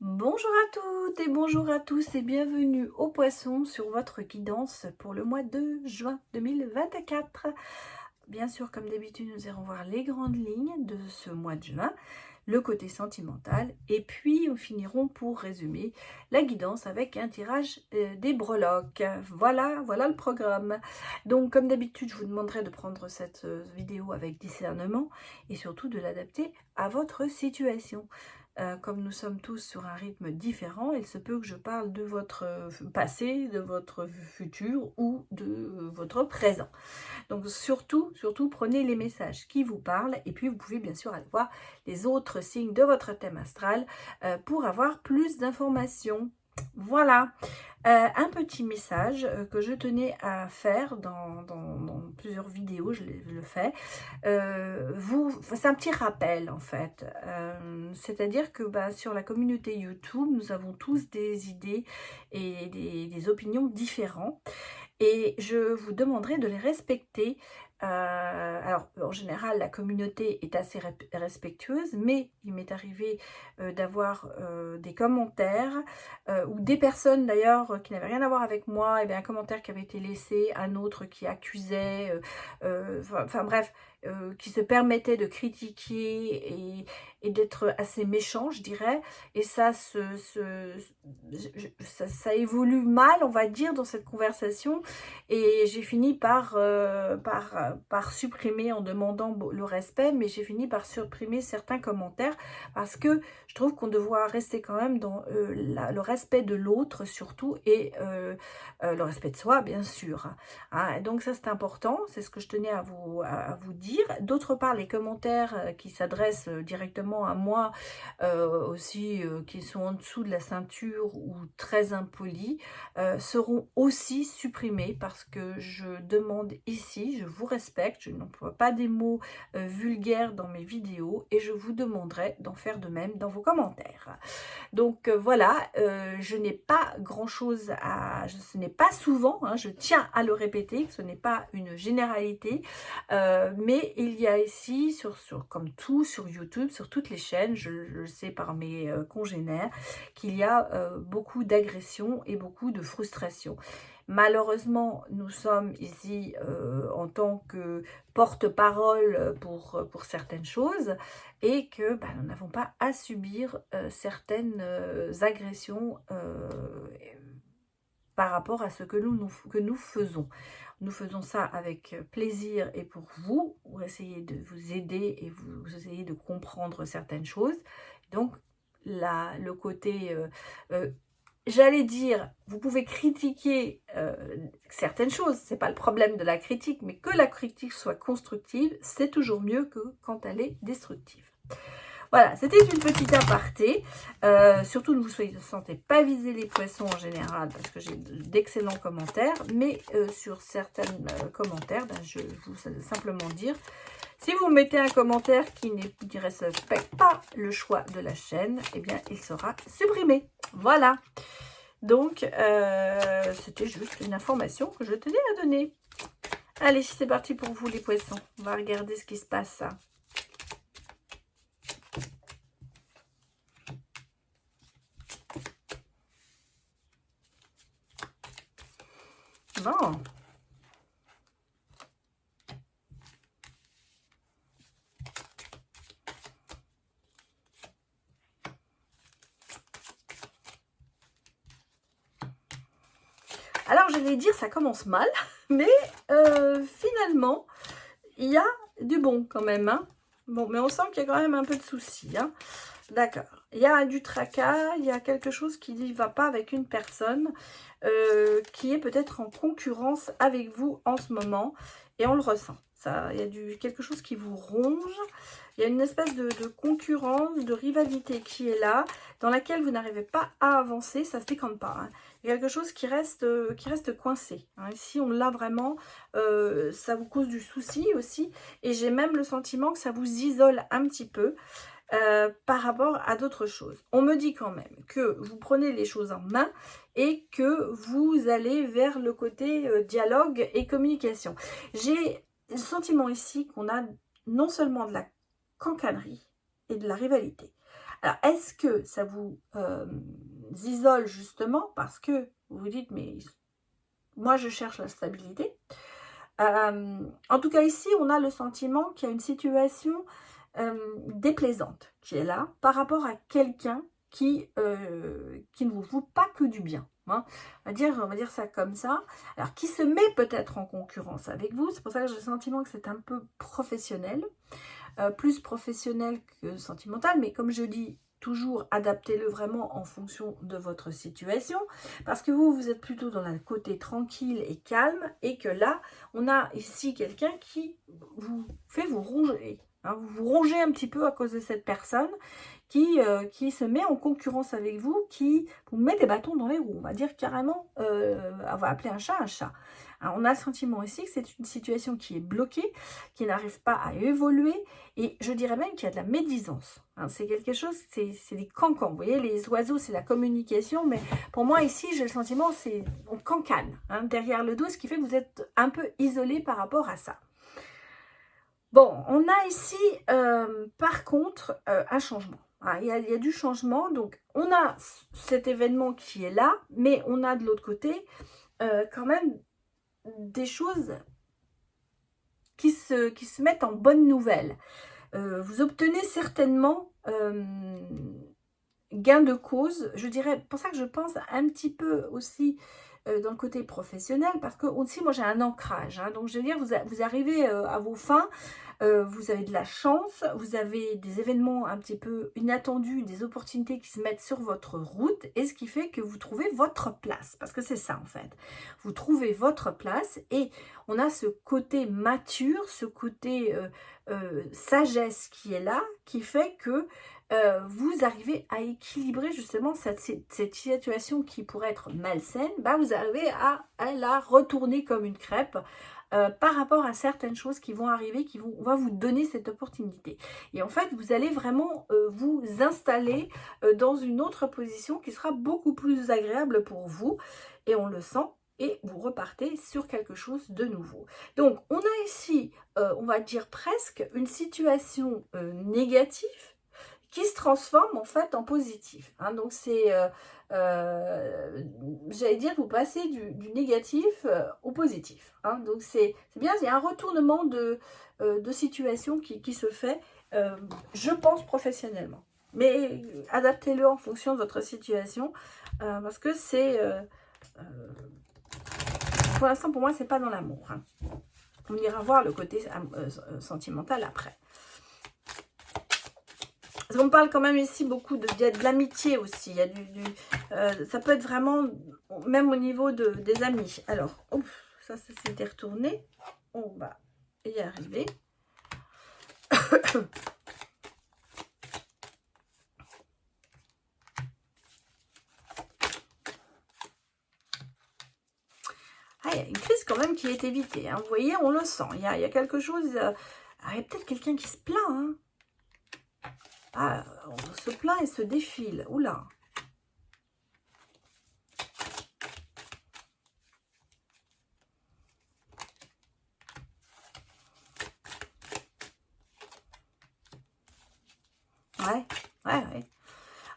Bonjour à toutes et bonjour à tous et bienvenue au Poisson sur votre guidance pour le mois de juin 2024. Bien sûr, comme d'habitude, nous irons voir les grandes lignes de ce mois de juin, le côté sentimental et puis nous finirons pour résumer la guidance avec un tirage des breloques. Voilà le programme. Donc comme d'habitude, je vous demanderai de prendre cette vidéo avec discernement et surtout de l'adapter à votre situation. Comme nous sommes tous sur un rythme différent, il se peut que je parle de votre passé, de votre futur ou de votre présent. Donc surtout, prenez les messages qui vous parlent et puis vous pouvez bien sûr aller voir les autres signes de votre thème astral pour avoir plus d'informations. Voilà, un petit message que je tenais à faire dans plusieurs vidéos, je le fais. C'est un petit rappel en fait. C'est-à-dire que sur la communauté YouTube, nous avons tous des idées et des opinions différentes. Et je vous demanderai de les respecter. Alors, en général, la communauté est assez respectueuse, mais il m'est arrivé d'avoir des commentaires ou des personnes d'ailleurs qui n'avaient rien à voir avec moi, et bien un commentaire qui avait été laissé, un autre qui accusait, enfin bref, qui se permettait de critiquer et d'être assez méchant, je dirais. Et ça, ça évolue mal, on va dire, dans cette conversation. Et j'ai fini par supprimer en demandant le respect, mais j'ai fini par supprimer certains commentaires parce que je trouve qu'on doit rester quand même dans le respect de l'autre surtout et le respect de soi, bien sûr. Hein, donc ça, c'est important, c'est ce que je tenais à vous dire. D'autre part, les commentaires qui s'adressent directement à moi, aussi qui sont en dessous de la ceinture ou très impolis, seront aussi supprimés parce que je demande ici, je vous respecte, je n'emploie pas des mots vulgaires dans mes vidéos et je vous demanderai d'en faire de même dans vos commentaires. Donc voilà, je n'ai pas grand chose ce n'est pas souvent, hein, je tiens à le répéter, que ce n'est pas une généralité, mais il y a ici, comme tout sur YouTube, sur toutes les chaînes, je le sais par mes congénères, qu'il y a beaucoup d'agressions et beaucoup de frustration. Malheureusement, nous sommes ici en tant que porte-parole pour certaines choses et que nous n'avons pas à subir certaines agressions par rapport à ce que nous faisons. Nous faisons ça avec plaisir et pour essayer de vous aider et vous essayer de comprendre certaines choses. Donc, le côté... j'allais dire, vous pouvez critiquer certaines choses, c'est pas le problème de la critique, mais que la critique soit constructive, c'est toujours mieux que quand elle est destructive. Voilà, c'était une petite aparté. Surtout, ne vous sentez pas viser les poissons en général, parce que j'ai d'excellents commentaires, mais sur certains commentaires, je vais vous simplement dire, si vous mettez un commentaire qui ne respecte pas le choix de la chaîne, eh bien, il sera supprimé. Voilà. Donc, c'était juste une information que je tenais à donner. Allez, c'est parti pour vous les poissons. On va regarder ce qui se passe. Bon. Alors, j'allais dire, ça commence mal, mais finalement, il y a du bon quand même. Hein. Bon, mais on sent qu'il y a quand même un peu de soucis. Hein. D'accord. Il y a du tracas, il y a quelque chose qui ne va pas avec une personne qui est peut-être en concurrence avec vous en ce moment, et on le ressent. Ça, il y a quelque chose qui vous ronge, il y a une espèce de concurrence, de rivalité qui est là, dans laquelle vous n'arrivez pas à avancer, ça ne se décante pas. Hein. Il y a quelque chose qui reste coincé. Hein. Ici, on l'a vraiment, ça vous cause du souci aussi, et j'ai même le sentiment que ça vous isole un petit peu. Par rapport à d'autres choses. On me dit quand même que vous prenez les choses en main et que vous allez vers le côté dialogue et communication. J'ai le sentiment ici qu'on a non seulement de la cancanerie et de la rivalité. Alors, est-ce que ça vous isole justement parce que vous vous dites, mais moi, je cherche la stabilité. En tout cas, ici, on a le sentiment qu'il y a une situation déplaisante qui est là par rapport à quelqu'un qui ne vous vaut pas que du bien. Hein. On va dire ça comme ça. Alors, qui se met peut-être en concurrence avec vous. C'est pour ça que j'ai le sentiment que c'est un peu professionnel. Plus professionnel que sentimental. Mais comme je dis, toujours adaptez-le vraiment en fonction de votre situation. Parce que vous êtes plutôt dans le côté tranquille et calme. Et que là, on a ici quelqu'un qui vous fait vous ronger. Hein, vous vous rongez un petit peu à cause de cette personne qui se met en concurrence avec vous, qui vous met des bâtons dans les roues. On va dire carrément, on va appeler un chat un chat. Alors, on a le sentiment ici que c'est une situation qui est bloquée, qui n'arrive pas à évoluer, et je dirais même qu'il y a de la médisance. Hein, c'est quelque chose, c'est des cancans. Vous voyez, les oiseaux, c'est la communication, mais pour moi, ici, j'ai le sentiment, c'est on cancane hein, derrière le dos, ce qui fait que vous êtes un peu isolé par rapport à ça. Bon, on a ici, par contre, un changement. Ah, il y a du changement, donc on a cet événement qui est là, mais on a de l'autre côté quand même des choses qui se mettent en bonne nouvelle. Vous obtenez certainement gain de cause, je dirais, pour ça que je pense un petit peu aussi dans le côté professionnel, parce que aussi moi j'ai un ancrage, hein, donc je veux dire vous arrivez à vos fins, vous avez de la chance, vous avez des événements un petit peu inattendus, des opportunités qui se mettent sur votre route, et ce qui fait que vous trouvez votre place, parce que c'est ça en fait, vous trouvez votre place, et on a ce côté mature, ce côté sagesse qui est là, qui fait que vous arrivez à équilibrer justement cette situation qui pourrait être malsaine, bah vous arrivez à la retourner comme une crêpe par rapport à certaines choses qui vont arriver, on va vous donner cette opportunité. Et en fait, vous allez vraiment vous installer dans une autre position qui sera beaucoup plus agréable pour vous, et on le sent, et vous repartez sur quelque chose de nouveau. Donc, on a ici, on va dire presque, une situation négative, qui se transforme en fait en positif. Hein. Donc c'est, j'allais dire, vous passez du négatif au positif. Hein. Donc c'est bien, il y a un retournement de situation qui se fait, je pense, professionnellement. Mais adaptez-le en fonction de votre situation, parce que c'est, pour l'instant, pour moi, c'est pas dans l'amour. Hein. On ira voir le côté sentimental après. On parle quand même ici beaucoup il y a de l'amitié aussi. Il y a ça peut être vraiment, même au niveau des amis. Alors, ouf, ça s'était retourné. On va y arriver. Ah, il y a une crise quand même qui est évitée. Hein. Vous voyez, on le sent. Il y a quelque chose. Il y a peut-être quelqu'un qui se plaint. Hein. Ah, on se plaint et se défile. Oula. Ouais.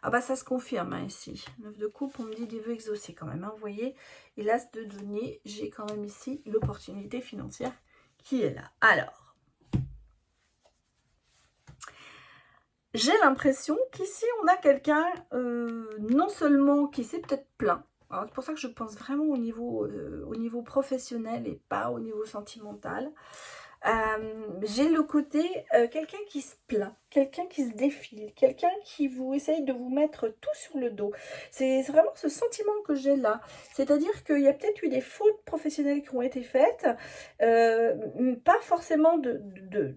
Ah bah ça se confirme hein, ici. 9 de coupe, on me dit des vœux exaucés quand même. Hein, vous voyez, et l'as de denier, j'ai quand même ici l'opportunité financière qui est là. Alors. J'ai l'impression qu'ici, on a quelqu'un, non seulement qui s'est peut-être plaint, hein, c'est pour ça que je pense vraiment au niveau professionnel et pas au niveau sentimental. J'ai le côté, quelqu'un qui se plaint, quelqu'un qui se défile, quelqu'un qui vous essaye de vous mettre tout sur le dos. C'est vraiment ce sentiment que j'ai là. C'est-à-dire qu'il y a peut-être eu des fautes professionnelles qui ont été faites, pas forcément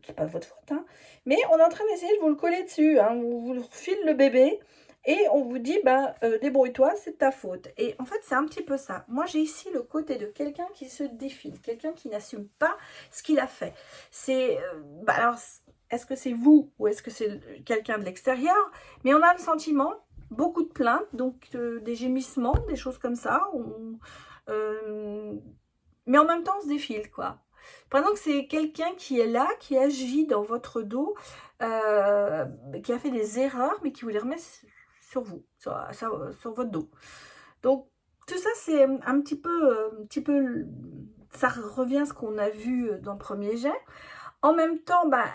c'est pas votre faute, hein, mais on est en train d'essayer de vous le coller dessus. Hein. On vous file le bébé. Et on vous dit, bah, débrouille-toi, c'est de ta faute. Et en fait, c'est un petit peu ça. Moi, j'ai ici le côté de quelqu'un qui se défile, quelqu'un qui n'assume pas ce qu'il a fait. C'est, bah, alors, est-ce que c'est vous ou est-ce que c'est quelqu'un de l'extérieur? Mais on a le sentiment, beaucoup de plaintes, donc des gémissements, des choses comme ça. Mais en même temps, on se défile, quoi. Par exemple, c'est quelqu'un qui est là, qui agit dans votre dos, qui a fait des erreurs, mais qui vous les remet sur vous, sur votre dos. Donc, tout ça, c'est un petit peu, ça revient à ce qu'on a vu dans le premier jet. En même temps, bah,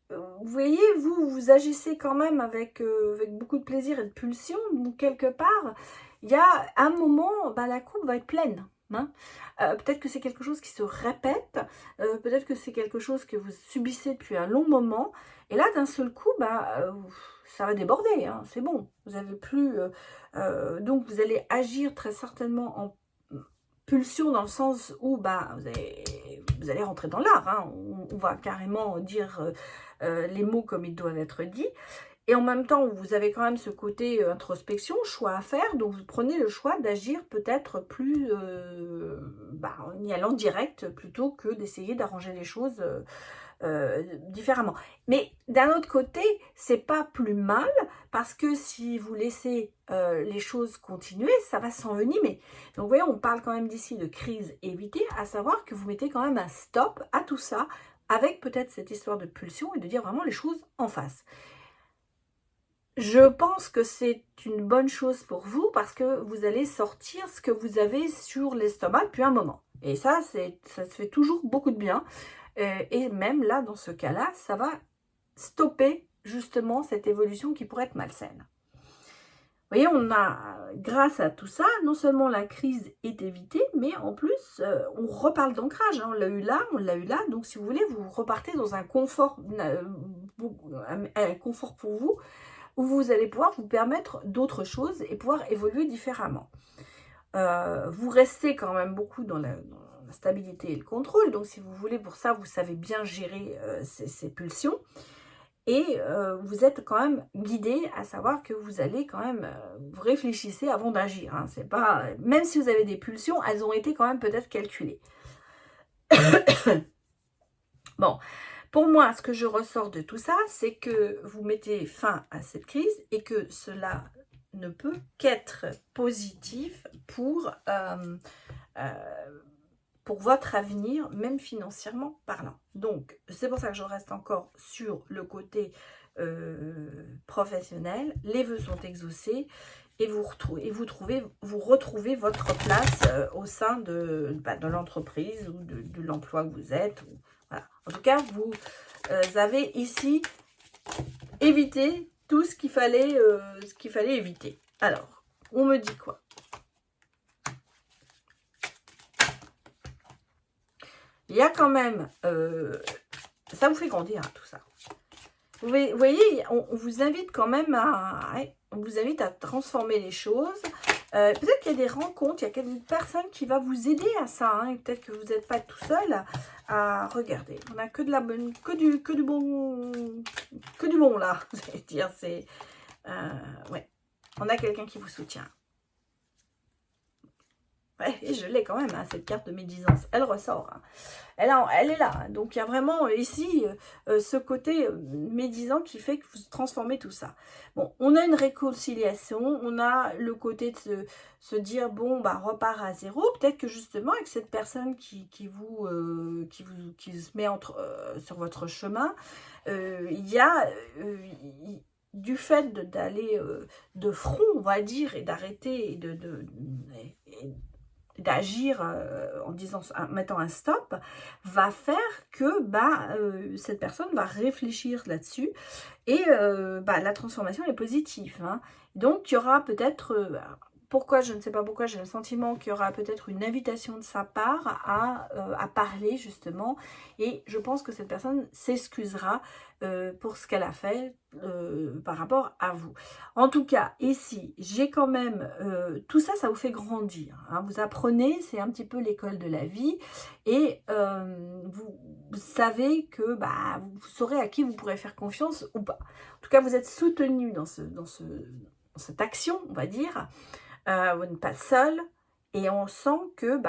vous voyez, vous agissez quand même avec beaucoup de plaisir et de pulsion. Donc, quelque part, il y a un moment, bah, la coupe va être pleine. Hein. Peut-être que c'est quelque chose qui se répète. Peut-être que c'est quelque chose que vous subissez depuis un long moment. Et là, d'un seul coup, bah, ça va déborder. Hein, c'est bon. Vous avez plus... donc, vous allez agir très certainement en pulsion dans le sens où bah, vous allez rentrer dans l'art. Hein. On va carrément dire les mots comme ils doivent être dits. Et en même temps, vous avez quand même ce côté introspection, choix à faire. Donc, vous prenez le choix d'agir peut-être plus bah, en y allant direct plutôt que d'essayer d'arranger les choses différemment. Mais d'un autre côté, c'est pas plus mal parce que si vous laissez les choses continuer, ça va s'envenimer. Donc, vous voyez, on parle quand même d'ici de crise évitée, à savoir que vous mettez quand même un stop à tout ça avec peut-être cette histoire de pulsion et de dire vraiment les choses en face. Je pense que c'est une bonne chose pour vous parce que vous allez sortir ce que vous avez sur l'estomac depuis un moment. Et ça se fait toujours beaucoup de bien. Et même là, dans ce cas-là, ça va stopper justement cette évolution qui pourrait être malsaine. Vous voyez, on a, grâce à tout ça, non seulement la crise est évitée, mais en plus, on reparle d'ancrage. Hein. On l'a eu là. Donc, si vous voulez, vous repartez dans un confort pour vous, où vous allez pouvoir vous permettre d'autres choses et pouvoir évoluer différemment. Vous restez quand même beaucoup dans la stabilité et le contrôle, donc si vous voulez, pour ça, vous savez bien gérer ces pulsions, et vous êtes quand même guidé à savoir que vous allez quand même, vous réfléchissez avant d'agir, hein. C'est pas, même si vous avez des pulsions, elles ont été quand même peut-être calculées. Bon, pour moi, ce que je ressors de tout ça, c'est que vous mettez fin à cette crise et que cela ne peut qu'être positif pour votre avenir, même financièrement parlant. Donc, c'est pour ça que je reste encore sur le côté professionnel. Les vœux sont exaucés et vous retrouvez votre place au sein de l'entreprise ou de l'emploi que vous êtes. Voilà. En tout cas, vous avez ici évité tout ce qu'il fallait éviter. Alors, on me dit quoi? Il y a quand même... ça vous fait grandir, hein, tout ça. Vous voyez, on vous invite quand même on vous invite à transformer les choses. Peut-être qu'il y a des rencontres, il y a une personne qui va vous aider à ça. Hein, et peut-être que vous n'êtes pas tout seul à regarder. On n'a que de la bonne, que du bon là. Vous allez dire, c'est... ouais, on a quelqu'un qui vous soutient. Ouais, et je l'ai quand même, hein, cette carte de médisance. Elle ressort. Hein. Elle est là. Hein. Donc, il y a vraiment ici ce côté médisant qui fait que vous transformez tout ça. Bon, on a une réconciliation. On a le côté de se dire, bon, bah, repart à zéro. Peut-être que justement, avec cette personne qui se met sur votre chemin, il y a... du fait d'aller de front, on va dire, et d'arrêter et d'agir en mettant un stop, va faire que cette personne va réfléchir là-dessus et la transformation est positive. Hein. Donc, il y aura peut-être... pourquoi, je ne sais pas pourquoi, j'ai le sentiment qu'il y aura peut-être une invitation de sa part à parler justement, et je pense que cette personne s'excusera pour ce qu'elle a fait par rapport à vous. En tout cas, ici, j'ai quand même, tout ça, ça vous fait grandir. Hein. Vous apprenez, c'est un petit peu l'école de la vie, et vous savez que vous saurez à qui vous pourrez faire confiance ou pas. En tout cas, vous êtes soutenu dans cette action, on va dire. Vous n'êtes pas seul et on sent que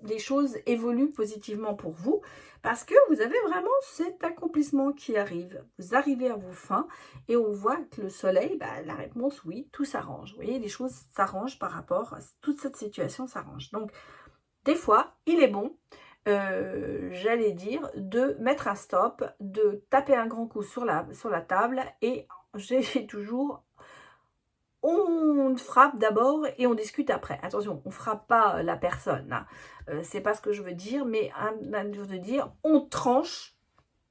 les choses évoluent positivement pour vous parce que vous avez vraiment cet accomplissement qui arrive. Vous arrivez à vos fins et on voit que le soleil, la réponse, oui, tout s'arrange. Vous voyez, les choses s'arrangent par rapport à toute cette situation s'arrange. Donc, des fois, il est bon j'allais dire, de mettre un stop, de taper un grand coup sur la table et j'ai toujours on frappe d'abord et on discute après. Attention, on frappe pas la personne, hein. C'est pas ce que je veux dire, mais je veux dire, on tranche,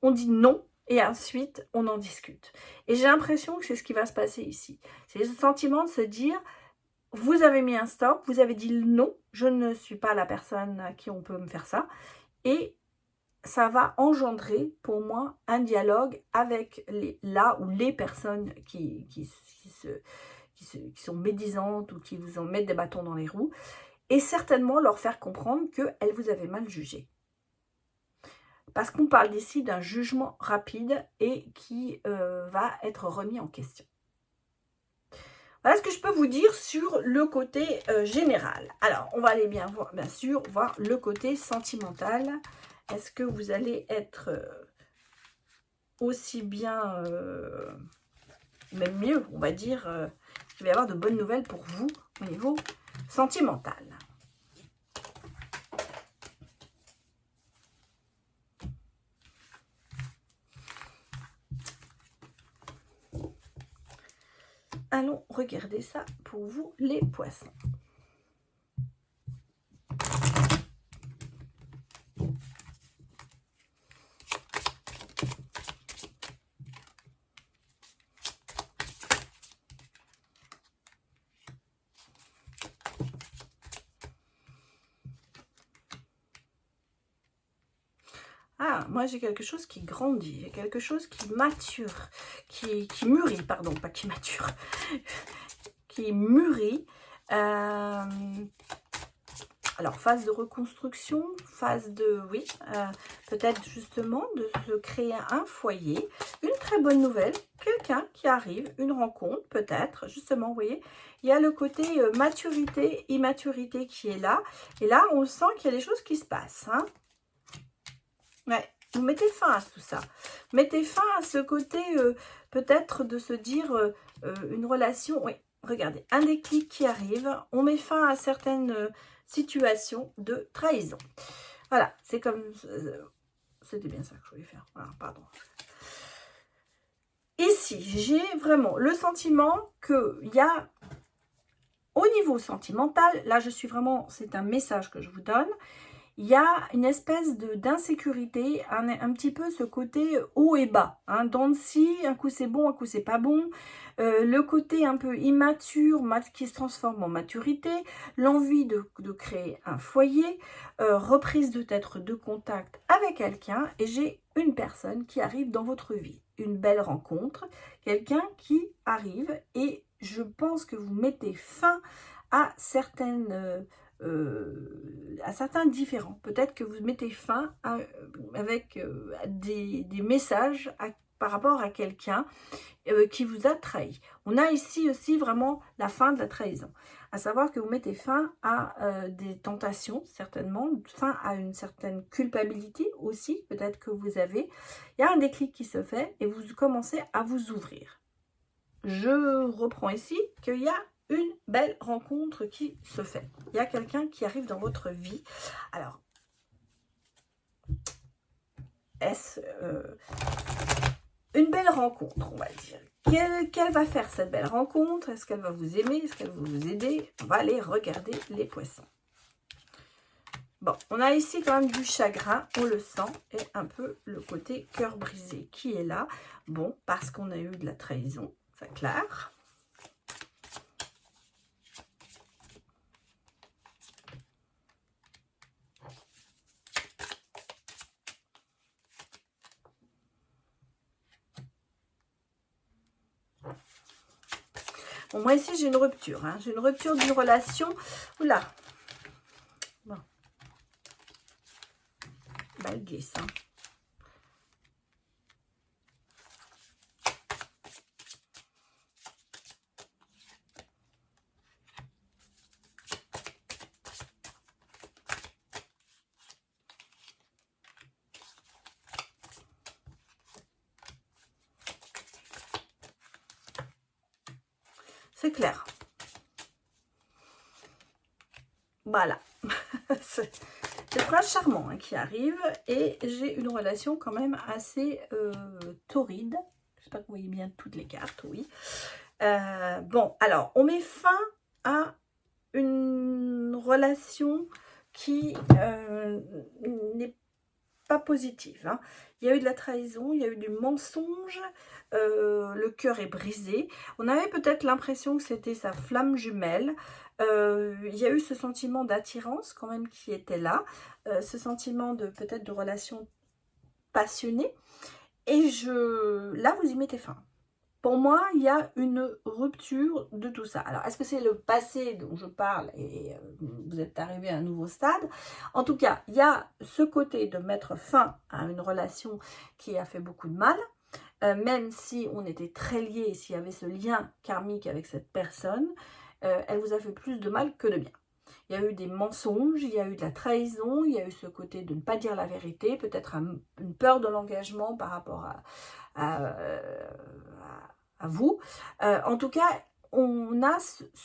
on dit non et ensuite on en discute. Et j'ai l'impression que c'est ce qui va se passer ici. C'est le sentiment de se dire, vous avez mis un stop, vous avez dit non, je ne suis pas la personne à qui on peut me faire ça. Et ça va engendrer pour moi un dialogue avec là ou les personnes qui sont médisantes ou qui vous en mettent des bâtons dans les roues, et certainement leur faire comprendre qu'elles vous avaient mal jugé. Parce qu'on parle ici d'un jugement rapide et qui va être remis en question. Voilà ce que je peux vous dire sur le côté général. Alors, on va aller bien sûr voir le côté sentimental. Est-ce que vous allez être aussi bien, même mieux, on va dire, il va y avoir de bonnes nouvelles pour vous au niveau sentimental. Allons regarder ça pour vous, les poissons. Ah, moi j'ai quelque chose qui grandit, j'ai quelque chose qui mature, qui mûrit, pardon, pas qui mature, qui mûrit. Alors, phase de reconstruction, phase de, oui, peut-être justement de se créer un foyer. Une très bonne nouvelle, quelqu'un qui arrive, une rencontre peut-être, justement, vous voyez, il y a le côté maturité, immaturité qui est là. Et là, on sent qu'il y a des choses qui se passent, hein. Ouais, vous mettez fin à tout ça. Mettez fin à ce côté peut-être de se dire une relation. Oui, regardez, un déclic qui arrive. On met fin à certaines situations de trahison. Voilà, c'est comme... C'était bien ça que je voulais faire. Voilà, pardon. Ici, j'ai vraiment le sentiment qu'il y a, au niveau sentimental, là je suis vraiment, c'est un message que je vous donne, il y a une espèce d'insécurité, un petit peu ce côté haut et bas, hein, dents de scie, un coup c'est bon, un coup c'est pas bon, le côté un peu immature qui se transforme en maturité, l'envie de créer un foyer, reprise peut-être de contact avec quelqu'un, et j'ai une personne qui arrive dans votre vie, une belle rencontre, quelqu'un qui arrive, et je pense que vous mettez fin à certains différends. Peut-être que vous mettez fin avec des messages par rapport à quelqu'un qui vous a trahi. On a ici aussi vraiment la fin de la trahison. À savoir que vous mettez fin à des tentations, certainement, fin à une certaine culpabilité aussi, peut-être que vous avez. Il y a un déclic qui se fait et vous commencez à vous ouvrir. Je reprends ici qu'il y a une belle rencontre qui se fait. Il y a quelqu'un qui arrive dans votre vie. Alors, est-ce une belle rencontre, on va dire? Quelle va faire cette belle rencontre? Est-ce qu'elle va vous aimer? Est-ce qu'elle va vous aider? On va aller regarder les poissons. Bon, on a ici quand même du chagrin, on le sent, et un peu le côté cœur brisé qui est là. Bon, parce qu'on a eu de la trahison, c'est clair. Bon, moi ici j'ai une rupture, hein. J'ai une rupture d'une relation. Oula. Bon. Bah, elle glisse, hein. C'est clair. Voilà. c'est prince charmant hein, qui arrive et j'ai une relation quand même assez torride. J'espère que vous voyez bien toutes les cartes, oui. Bon, alors, on met fin à une relation qui n'est pas positive. Hein. Il y a eu de la trahison, il y a eu du mensonge, le cœur est brisé. On avait peut-être l'impression que c'était sa flamme jumelle. Il y a eu ce sentiment d'attirance quand même qui était là, ce sentiment de peut-être de relation passionnée. Et là, vous y mettez fin. Pour moi, il y a une rupture de tout ça. Alors, est-ce que c'est le passé dont je parle et vous êtes arrivé à un nouveau stade? En tout cas, il y a ce côté de mettre fin à une relation qui a fait beaucoup de mal, même si on était très liés, s'il y avait ce lien karmique avec cette personne, elle vous a fait plus de mal que de bien. Il y a eu des mensonges, il y a eu de la trahison, il y a eu ce côté de ne pas dire la vérité, peut-être une peur de l'engagement par rapport à vous. En tout cas, on a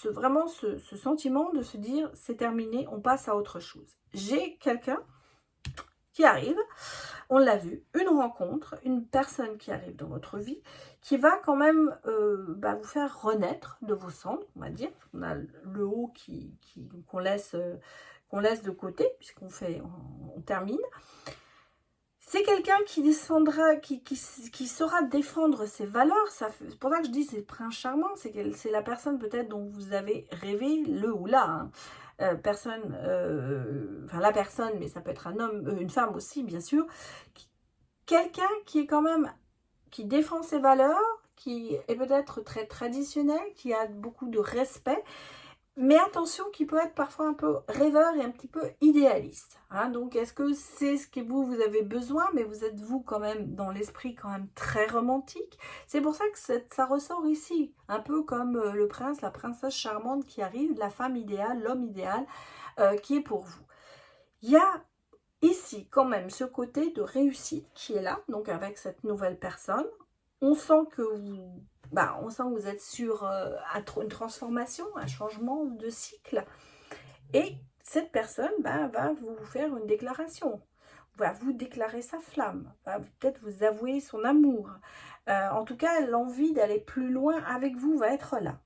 vraiment ce sentiment de se dire c'est terminé, on passe à autre chose. J'ai quelqu'un qui arrive, on l'a vu, une rencontre, une personne qui arrive dans votre vie, qui va quand même vous faire renaître de vos cendres, on va dire. On a le haut qu'on laisse de côté, puisqu'on on termine. C'est quelqu'un qui descendra, qui saura défendre ses valeurs. C'est pour ça que je dis c'est le prince charmant, c'est la personne peut-être dont vous avez rêvé, le ou la. Hein. La personne, mais ça peut être un homme, une femme aussi, bien sûr. Quelqu'un qui est quand même, qui défend ses valeurs, qui est peut-être très traditionnel, qui a beaucoup de respect, mais attention, qui peut être parfois un peu rêveur et un petit peu idéaliste. Hein. Donc, est-ce que c'est ce que vous avez besoin, mais vous êtes vous quand même dans l'esprit quand même très romantique. C'est pour ça que ça ressort ici, un peu comme le prince, la princesse charmante qui arrive, la femme idéale, l'homme idéal qui est pour vous. Il y a ici quand même ce côté de réussite qui est là, donc avec cette nouvelle personne. On sent que vous êtes sur une transformation, un changement de cycle. Et cette personne va vous faire une déclaration, va vous déclarer sa flamme, va peut-être vous avouer son amour. En tout cas, l'envie d'aller plus loin avec vous va être là.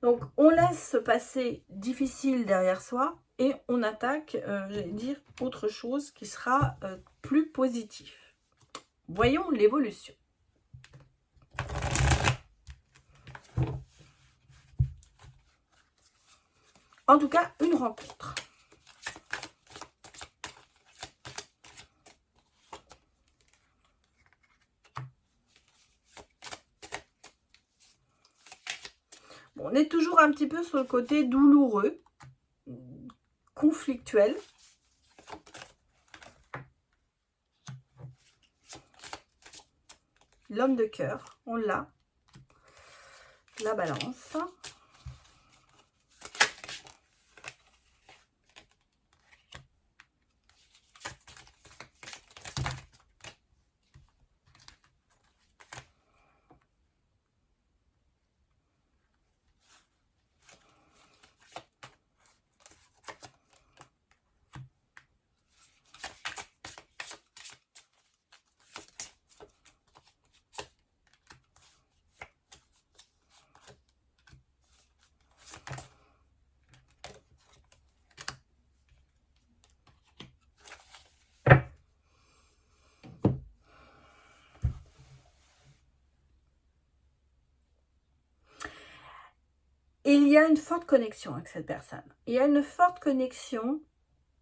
Donc, on laisse ce passé difficile derrière soi et on attaque, j'allais dire, autre chose qui sera plus positif. Voyons l'évolution. En tout cas, une rencontre. Bon, on est toujours un petit peu sur le côté douloureux, conflictuel. L'homme de cœur, on l'a. La balance. Il y a une forte connexion avec cette personne. Il y a une forte connexion.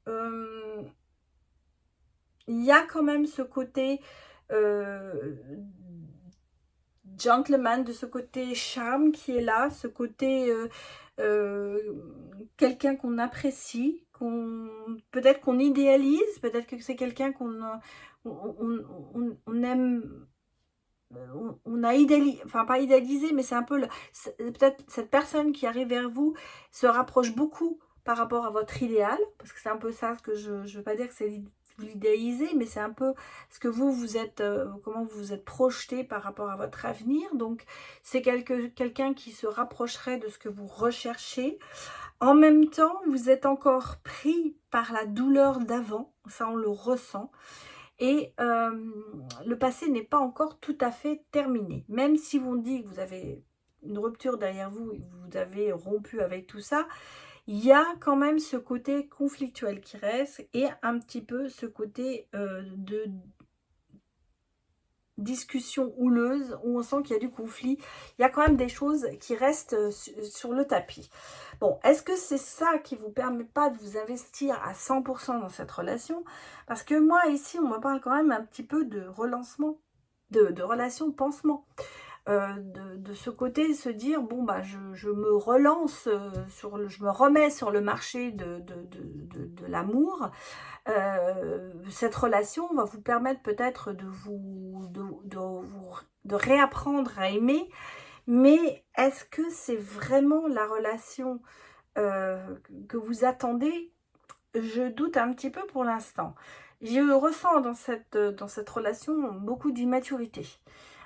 Il y a quand même ce côté gentleman, de ce côté charme qui est là, ce côté quelqu'un qu'on apprécie, peut-être qu'on idéalise, peut-être que c'est quelqu'un qu'on aime. On a idéalisé, enfin pas idéalisé, mais c'est un peu, peut-être cette personne qui arrive vers vous se rapproche beaucoup par rapport à votre idéal, parce que c'est un peu ça que je ne veux pas dire que c'est l'idéaliser, mais c'est un peu ce que vous êtes, comment vous vous êtes projeté par rapport à votre avenir. Donc c'est quelqu'un qui se rapprocherait de ce que vous recherchez. En même temps, vous êtes encore pris par la douleur d'avant, ça on le ressent. Et le passé n'est pas encore tout à fait terminé. Même si on dit que vous avez une rupture derrière vous et que vous avez rompu avec tout ça, il y a quand même ce côté conflictuel qui reste et un petit peu ce côté de discussion houleuse où on sent qu'il y a du conflit. Il y a quand même des choses qui restent sur le tapis. Bon, est-ce que c'est ça qui vous permet pas de vous investir à 100% dans cette relation? Parce que moi, ici, on me parle quand même un petit peu de relancement, de relation pansement. De ce côté, se dire, bon, bah, je me relance, je me remets sur le marché de l'amour. Cette relation va vous permettre peut-être de réapprendre à aimer, mais est-ce que c'est vraiment la relation que vous attendez? Je doute un petit peu pour l'instant. Je ressens dans cette relation beaucoup d'immaturité,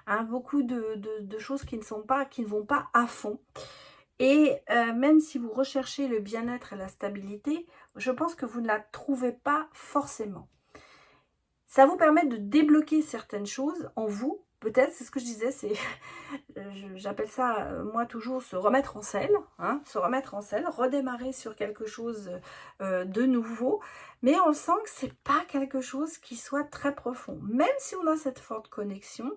hein, beaucoup de choses qui ne vont pas à fond. Et même si vous recherchez le bien-être et la stabilité, je pense que vous ne la trouvez pas forcément. Ça vous permet de débloquer certaines choses en vous. Peut-être, c'est ce que je disais, c'est, j'appelle ça, moi, toujours se remettre en selle, hein, se remettre en selle, redémarrer sur quelque chose de nouveau. Mais on sent que c'est pas quelque chose qui soit très profond. Même si on a cette forte connexion,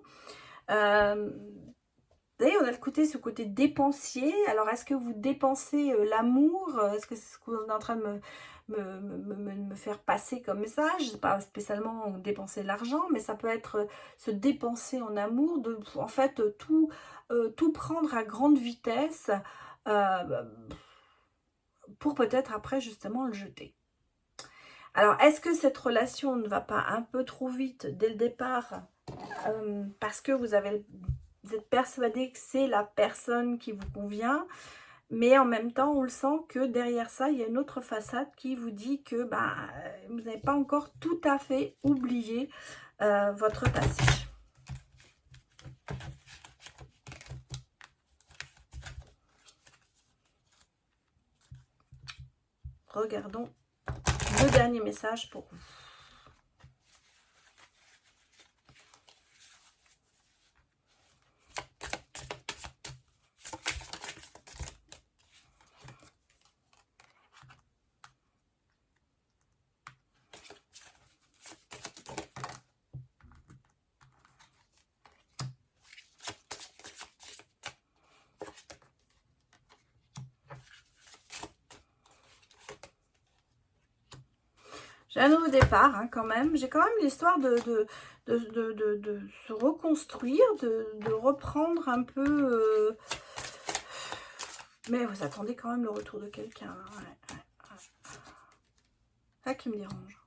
vous voyez, on a ce côté dépensier. Alors, est-ce que vous dépensez l'amour? Est-ce que c'est ce que vous êtes en train de me faire passer comme message? C'est pas spécialement dépenser l'argent, mais ça peut être se dépenser en amour, en fait, tout prendre à grande vitesse euh, pour peut-être après, justement, le jeter. Alors, est-ce que cette relation ne va pas un peu trop vite dès le départ parce que vous êtes persuadé que c'est la personne qui vous convient, mais en même temps, on le sent que derrière ça, il y a une autre façade qui vous dit que bah, vous n'avez pas encore tout à fait oublié votre passé. Regardons le dernier message pour vous. J'ai un nouveau départ hein, quand même. J'ai quand même l'histoire de se reconstruire, de reprendre un peu... Mais vous attendez quand même le retour de quelqu'un. Ouais. Ça qui me dérange.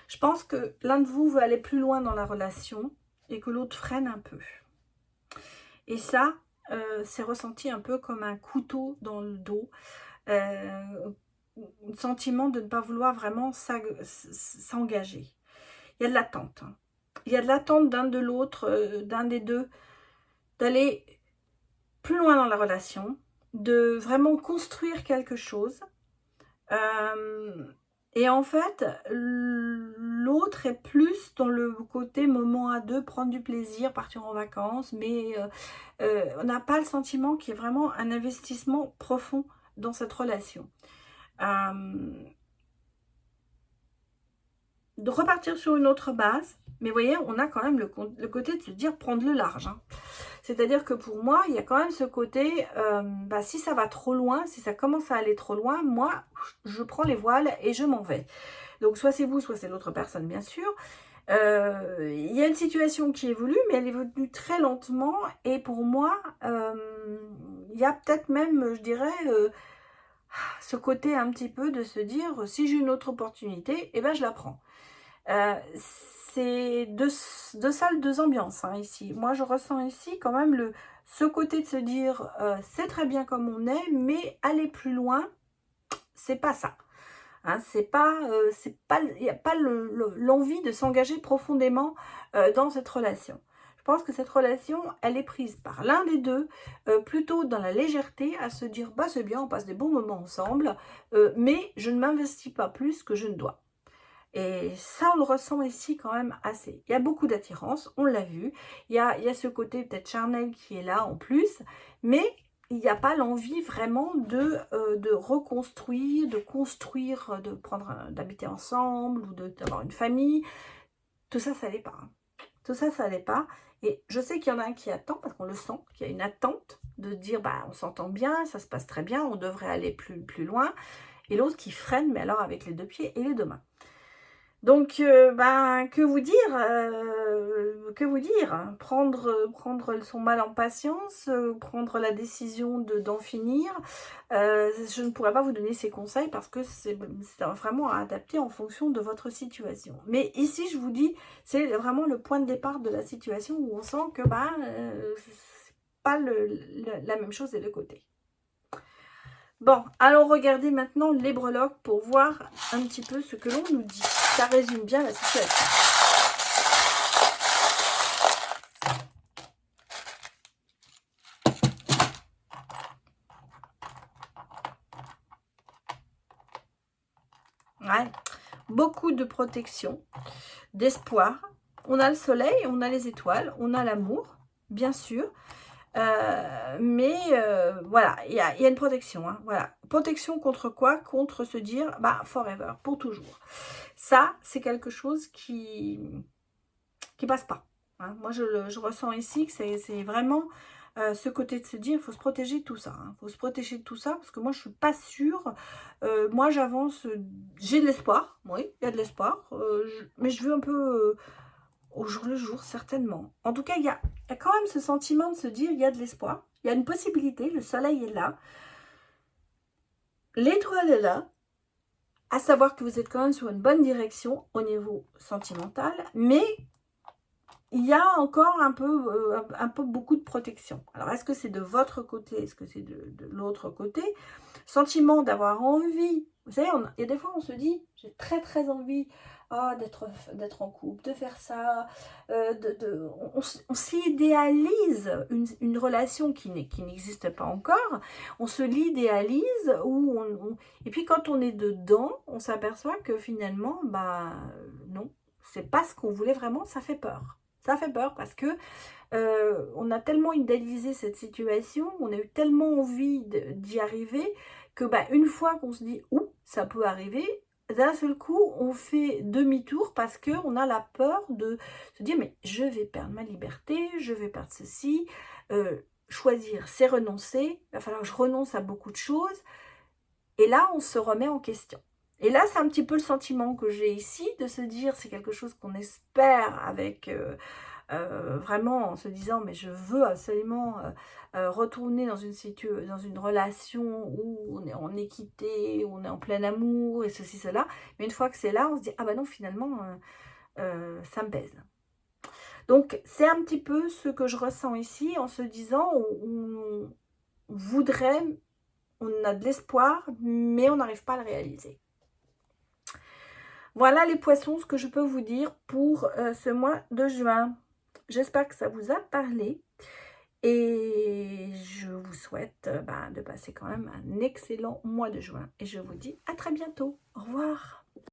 Je pense que l'un de vous veut aller plus loin dans la relation et que l'autre freine un peu. Et ça, c'est ressenti un peu comme un couteau dans le dos. Le sentiment de ne pas vouloir vraiment s'engager. Il y a de l'attente. Hein. Il y a de l'attente d'un de l'autre, d'un des deux, d'aller plus loin dans la relation, de vraiment construire quelque chose. Et en fait, l'autre est plus dans le côté moment à deux, prendre du plaisir, partir en vacances, mais on n'a pas le sentiment qu'il y ait vraiment un investissement profond dans cette relation. De repartir sur une autre base, mais vous voyez, on a quand même le côté de se dire prendre le large. Hein. C'est-à-dire que pour moi, il y a quand même ce côté, bah, si ça va trop loin, si ça commence à aller trop loin, moi, je prends les voiles et je m'en vais. Donc, soit c'est vous, soit c'est l'autre personne, bien sûr. Il y a une situation qui évolue, mais elle évolue très lentement. Et pour moi, il y a peut-être même, je dirais, ce côté un petit peu de se dire, si j'ai une autre opportunité, eh ben, je la prends. C'est deux salles, deux ambiances hein, ici. Moi, je ressens ici quand même ce côté de se dire c'est très bien comme on est, mais aller plus loin, c'est pas ça. Hein, il n'y a pas l'envie de s'engager profondément dans cette relation. Je pense que cette relation, elle est prise par l'un des deux, plutôt dans la légèreté, à se dire, bah c'est bien, on passe des bons moments ensemble, mais je ne m'investis pas plus que je ne dois. Et ça, on le ressent ici quand même assez. Il y a beaucoup d'attirance, on l'a vu. Il y a ce côté peut-être charnel qui est là en plus, mais il n'y a pas l'envie vraiment de reconstruire, de construire, d'habiter ensemble ou d'avoir une famille. Tout ça, ça n'allait pas. Hein. Tout ça, ça n'allait pas. Et je sais qu'il y en a un qui attend, parce qu'on le sent, qu'il y a une attente de dire, bah, on s'entend bien, ça se passe très bien, on devrait aller plus loin. Et l'autre qui freine, mais alors avec les deux pieds et les deux mains. Donc, ben, que vous dire prendre son mal en patience, prendre la décision d'en finir. Je ne pourrais pas vous donner ces conseils parce que c'est vraiment à adapter en fonction de votre situation. Mais ici, je vous dis, c'est vraiment le point de départ de la situation où on sent que c'est pas la même chose des deux côtés. Bon, allons regarder maintenant les breloques pour voir un petit peu ce que l'on nous dit. Ça résume bien la situation. Ouais. Beaucoup de protection, d'espoir. On a le soleil, on a les étoiles, on a l'amour, bien sûr. Mais voilà, il y a une protection. Hein, voilà. Protection contre quoi? Contre se dire, bah, forever, pour toujours. Ça, c'est quelque chose qui passe pas. Hein. Moi, je ressens ici que c'est vraiment ce côté de se dire, il faut se protéger de tout ça. Il faut se protéger de tout ça, parce que moi, je suis pas sûre. Moi, j'avance, j'ai de l'espoir. Oui, il y a de l'espoir. Mais je veux un peu... au jour le jour, certainement. En tout cas, il y a quand même ce sentiment de se dire, il y a de l'espoir, il y a une possibilité, le soleil est là, l'étoile est là, à savoir que vous êtes quand même sur une bonne direction au niveau sentimental, mais il y a encore un peu beaucoup de protection. Alors, est-ce que c'est de votre côté, est-ce que c'est de l'autre côté? Sentiment d'avoir envie. Vous savez, il y a des fois, on se dit, j'ai très très envie d'être en couple, de faire ça. On s'idéalise une relation qui n'existe pas encore. On se l'idéalise. Et puis, quand on est dedans, on s'aperçoit que finalement, bah non, c'est pas ce qu'on voulait vraiment, ça fait peur. Ça fait peur parce que on a tellement idéalisé cette situation, on a eu tellement envie d'y arriver que bah, une fois qu'on se dit « ouh, ça peut arriver », d'un seul coup, on fait demi-tour parce qu'on a la peur de se dire « mais je vais perdre ma liberté, je vais perdre ceci, choisir, c'est renoncer, il va falloir que je renonce à beaucoup de choses ». Et là, on se remet en question. Et là, c'est un petit peu le sentiment que j'ai ici, de se dire, c'est quelque chose qu'on espère avec vraiment en se disant, mais je veux absolument retourner dans une relation où on est en équité, où on est en plein amour, et ceci, cela. Mais une fois que c'est là, on se dit, ah bah non, finalement, ça me pèse. Donc, c'est un petit peu ce que je ressens ici, en se disant, on voudrait, on a de l'espoir, mais on n'arrive pas à le réaliser. Voilà les poissons, ce que je peux vous dire pour ce mois de juin. J'espère que ça vous a parlé et je vous souhaite de passer quand même un excellent mois de juin. Et je vous dis à très bientôt. Au revoir.